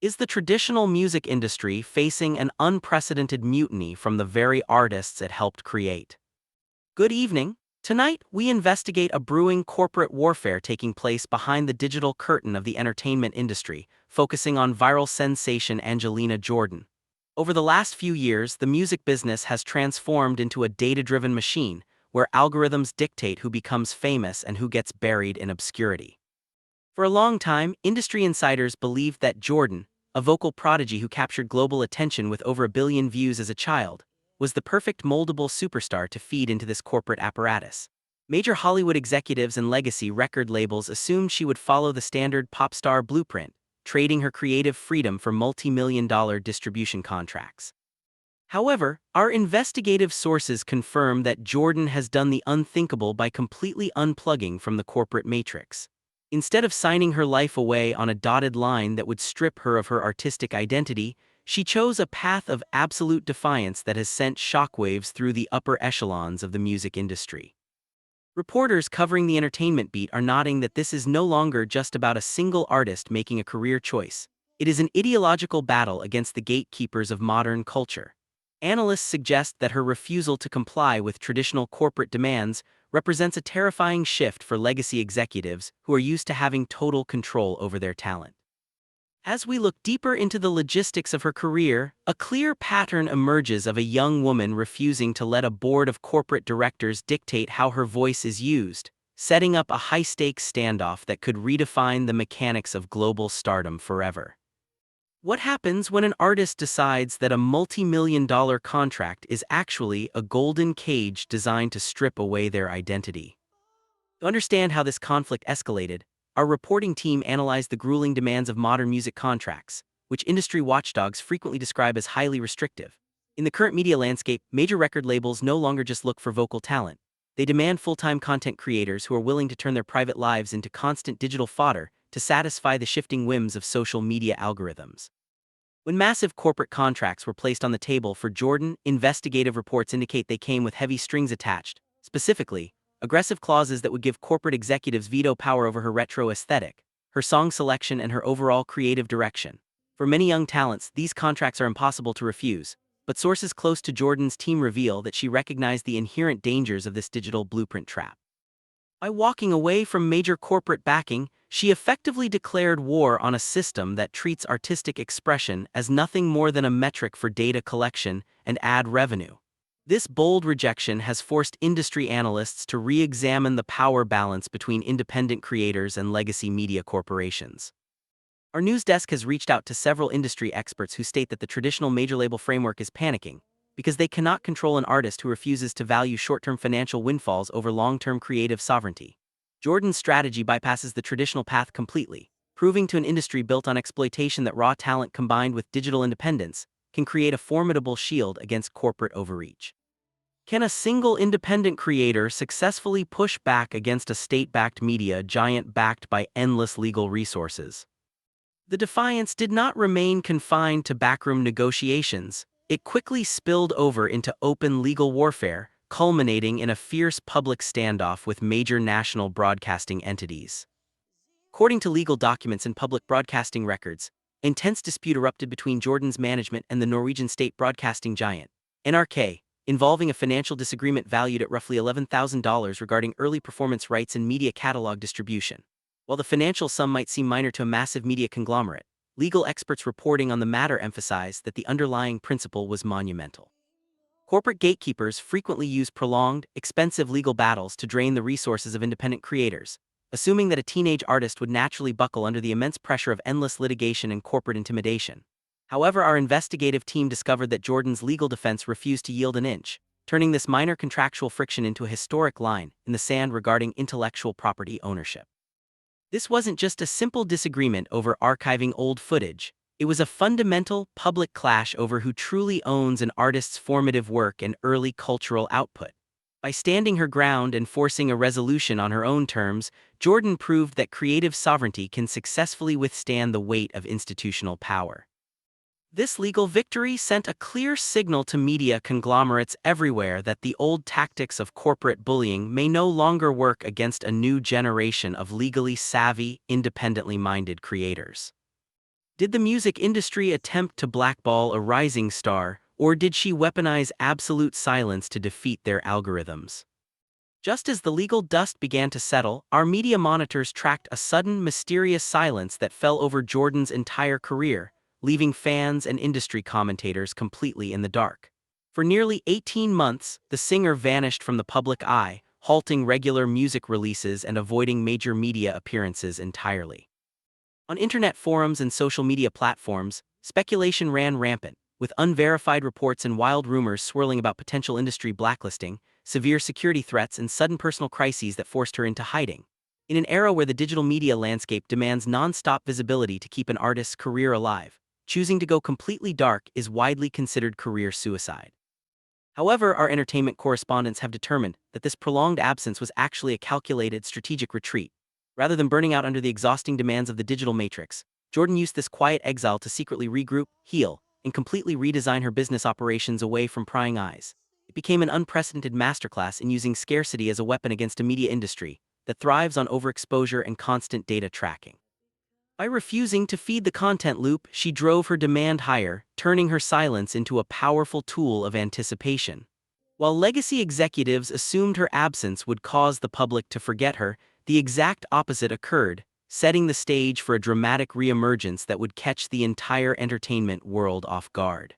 Is the traditional music industry facing an unprecedented mutiny from the very artists it helped create? Good evening. Tonight, we investigate a brewing corporate warfare taking place behind the digital curtain of the entertainment industry, focusing on viral sensation Angelina Jordan. Over the last few years, the music business has transformed into a data-driven machine, where algorithms dictate who becomes famous and who gets buried in obscurity. For a long time, industry insiders believed that Jordan, a vocal prodigy who captured global attention with over 1 billion views as a child, was the perfect moldable superstar to feed into this corporate apparatus. Major Hollywood executives and legacy record labels assumed she would follow the standard pop star blueprint, trading her creative freedom for multi-million-dollar distribution contracts. However, our investigative sources confirm that Jordan has done the unthinkable by completely unplugging from the corporate matrix. Instead of signing her life away on a dotted line that would strip her of her artistic identity, she chose a path of absolute defiance that has sent shockwaves through the upper echelons of the music industry. Reporters covering the entertainment beat are noting that this is no longer just about a single artist making a career choice. It is an ideological battle against the gatekeepers of modern culture. Analysts suggest that her refusal to comply with traditional corporate demands represents a terrifying shift for legacy executives who are used to having total control over their talent. As we look deeper into the logistics of her career, a clear pattern emerges of a young woman refusing to let a board of corporate directors dictate how her voice is used, setting up a high-stakes standoff that could redefine the mechanics of global stardom forever. What happens when an artist decides that a multi-million-dollar contract is actually a golden cage designed to strip away their identity? To understand how this conflict escalated, our reporting team analyzed the grueling demands of modern music contracts, which industry watchdogs frequently describe as highly restrictive. In the current media landscape, major record labels no longer just look for vocal talent. They demand full-time content creators who are willing to turn their private lives into constant digital fodder to satisfy the shifting whims of social media algorithms. When massive corporate contracts were placed on the table for Jordan, investigative reports indicate they came with heavy strings attached, specifically, aggressive clauses that would give corporate executives veto power over her retro aesthetic, her song selection, and her overall creative direction. For many young talents, these contracts are impossible to refuse, but sources close to Jordan's team reveal that she recognized the inherent dangers of this digital blueprint trap. By walking away from major corporate backing, she effectively declared war on a system that treats artistic expression as nothing more than a metric for data collection and ad revenue. This bold rejection has forced industry analysts to re-examine the power balance between independent creators and legacy media corporations. Our news desk has reached out to several industry experts who state that the traditional major label framework is panicking, because they cannot control an artist who refuses to value short-term financial windfalls over long-term creative sovereignty. Jordan's strategy bypasses the traditional path completely, proving to an industry built on exploitation that raw talent combined with digital independence can create a formidable shield against corporate overreach. Can a single independent creator successfully push back against a state-backed media giant backed by endless legal resources? The defiance did not remain confined to backroom negotiations. It quickly spilled over into open legal warfare, culminating in a fierce public standoff with major national broadcasting entities. According to legal documents and public broadcasting records, intense dispute erupted between Jordan's management and the Norwegian state broadcasting giant, NRK, involving a financial disagreement valued at roughly $11,000 regarding early performance rights and media catalog distribution. While the financial sum might seem minor to a massive media conglomerate, legal experts reporting on the matter emphasize that the underlying principle was monumental. Corporate gatekeepers frequently use prolonged, expensive legal battles to drain the resources of independent creators, assuming that a teenage artist would naturally buckle under the immense pressure of endless litigation and corporate intimidation. However, our investigative team discovered that Jordan's legal defense refused to yield an inch, turning this minor contractual friction into a historic line in the sand regarding intellectual property ownership. This wasn't just a simple disagreement over archiving old footage. It was a fundamental, public clash over who truly owns an artist's formative work and early cultural output. By standing her ground and forcing a resolution on her own terms, Jordan proved that creative sovereignty can successfully withstand the weight of institutional power. This legal victory sent a clear signal to media conglomerates everywhere that the old tactics of corporate bullying may no longer work against a new generation of legally savvy, independently minded creators. Did the music industry attempt to blackball a rising star, or did she weaponize absolute silence to defeat their algorithms? Just as the legal dust began to settle, our media monitors tracked a sudden, mysterious silence that fell over Jordan's entire career, leaving fans and industry commentators completely in the dark. For nearly 18 months, the singer vanished from the public eye, halting regular music releases and avoiding major media appearances entirely. On internet forums and social media platforms, speculation ran rampant, with unverified reports and wild rumors swirling about potential industry blacklisting, severe security threats, and sudden personal crises that forced her into hiding. In an era where the digital media landscape demands non-stop visibility to keep an artist's career alive, choosing to go completely dark is widely considered career suicide. However, our entertainment correspondents have determined that this prolonged absence was actually a calculated, strategic retreat. Rather than burning out under the exhausting demands of the digital matrix, Jordan used this quiet exile to secretly regroup, heal, and completely redesign her business operations away from prying eyes. It became an unprecedented masterclass in using scarcity as a weapon against a media industry that thrives on overexposure and constant data tracking. By refusing to feed the content loop, she drove her demand higher, turning her silence into a powerful tool of anticipation. While legacy executives assumed her absence would cause the public to forget her, the exact opposite occurred, setting the stage for a dramatic reemergence that would catch the entire entertainment world off guard.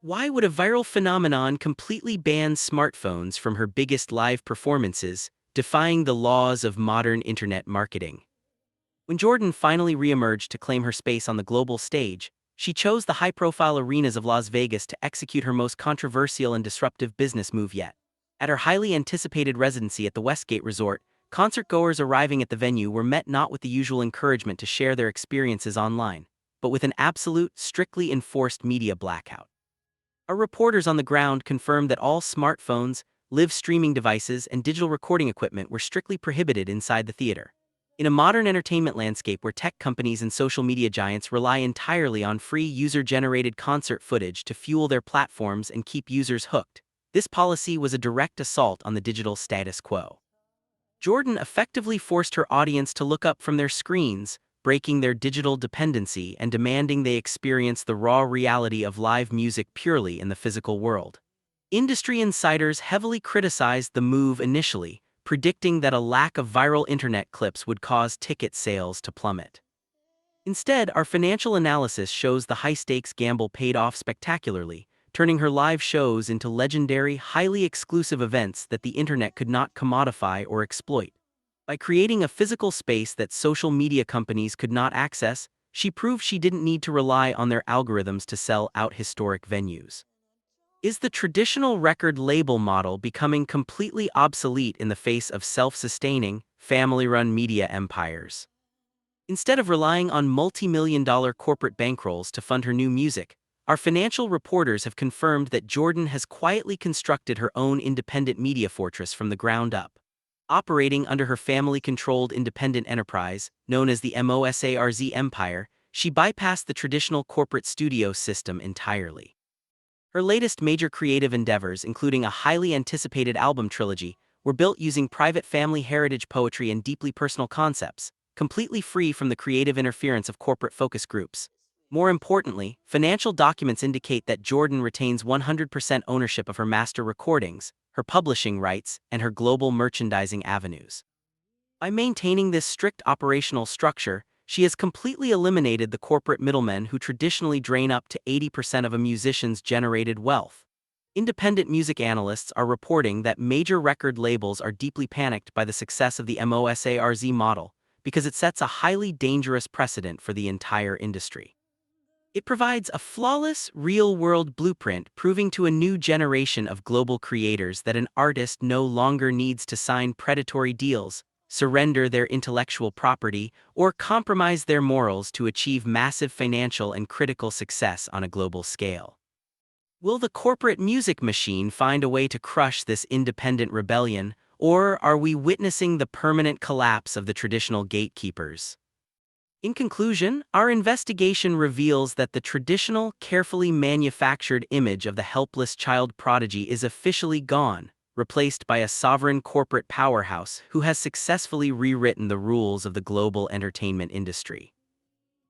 Why would a viral phenomenon completely ban smartphones from her biggest live performances, defying the laws of modern internet marketing? When Jordan finally reemerged to claim her space on the global stage, she chose the high-profile arenas of Las Vegas to execute her most controversial and disruptive business move yet. At her highly anticipated residency at the Westgate Resort, concertgoers arriving at the venue were met not with the usual encouragement to share their experiences online, but with an absolute, strictly enforced media blackout. Our reporters on the ground confirmed that all smartphones, live streaming devices, and digital recording equipment were strictly prohibited inside the theater. In a modern entertainment landscape where tech companies and social media giants rely entirely on free user-generated concert footage to fuel their platforms and keep users hooked, this policy was a direct assault on the digital status quo. Jordan effectively forced her audience to look up from their screens, breaking their digital dependency and demanding they experience the raw reality of live music purely in the physical world. Industry insiders heavily criticized the move initially, predicting that a lack of viral internet clips would cause ticket sales to plummet. Instead, our financial analysis shows the high-stakes gamble paid off spectacularly, turning her live shows into legendary, highly exclusive events that the internet could not commodify or exploit. By creating a physical space that social media companies could not access, she proved she didn't need to rely on their algorithms to sell out historic venues. Is the traditional record label model becoming completely obsolete in the face of self-sustaining, family-run media empires? Instead of relying on multi-million-dollar corporate bankrolls to fund her new music, our financial reporters have confirmed that Jordan has quietly constructed her own independent media fortress from the ground up. Operating under her family-controlled independent enterprise, known as the MOSARZ empire, she bypassed the traditional corporate studio system entirely. Her latest major creative endeavors, including a highly anticipated album trilogy, were built using private family heritage poetry and deeply personal concepts, completely free from the creative interference of corporate focus groups. More importantly, financial documents indicate that Jordan retains 100% ownership of her master recordings, her publishing rights, and her global merchandising avenues. By maintaining this strict operational structure, she has completely eliminated the corporate middlemen who traditionally drain up to 80% of a musician's generated wealth. Independent music analysts are reporting that major record labels are deeply panicked by the success of the MOSARZ model because it sets a highly dangerous precedent for the entire industry. It provides a flawless, real-world blueprint proving to a new generation of global creators that an artist no longer needs to sign predatory deals, surrender their intellectual property, or compromise their morals to achieve massive financial and critical success on a global scale. Will the corporate music machine find a way to crush this independent rebellion, or are we witnessing the permanent collapse of the traditional gatekeepers? In conclusion, our investigation reveals that the traditional, carefully manufactured image of the helpless child prodigy is officially gone, replaced by a sovereign corporate powerhouse who has successfully rewritten the rules of the global entertainment industry.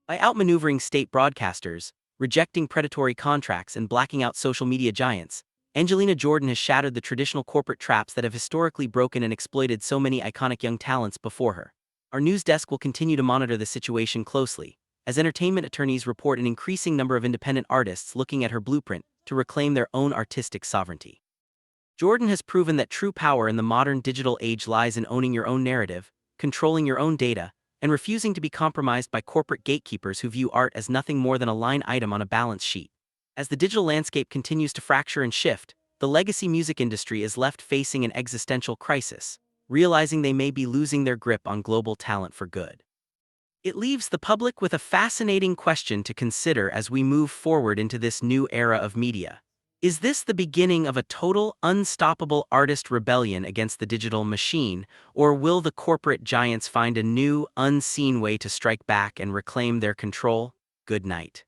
By outmaneuvering state broadcasters, rejecting predatory contracts, and blacking out social media giants, Angelina Jordan has shattered the traditional corporate traps that have historically broken and exploited so many iconic young talents before her. Our news desk will continue to monitor the situation closely, as entertainment attorneys report an increasing number of independent artists looking at her blueprint to reclaim their own artistic sovereignty. Jordan has proven that true power in the modern digital age lies in owning your own narrative, controlling your own data, and refusing to be compromised by corporate gatekeepers who view art as nothing more than a line item on a balance sheet. As the digital landscape continues to fracture and shift, the legacy music industry is left facing an existential crisis, realizing they may be losing their grip on global talent for good. It leaves the public with a fascinating question to consider as we move forward into this new era of media. Is this the beginning of a total, unstoppable artist rebellion against the digital machine, or will the corporate giants find a new, unseen way to strike back and reclaim their control? Good night.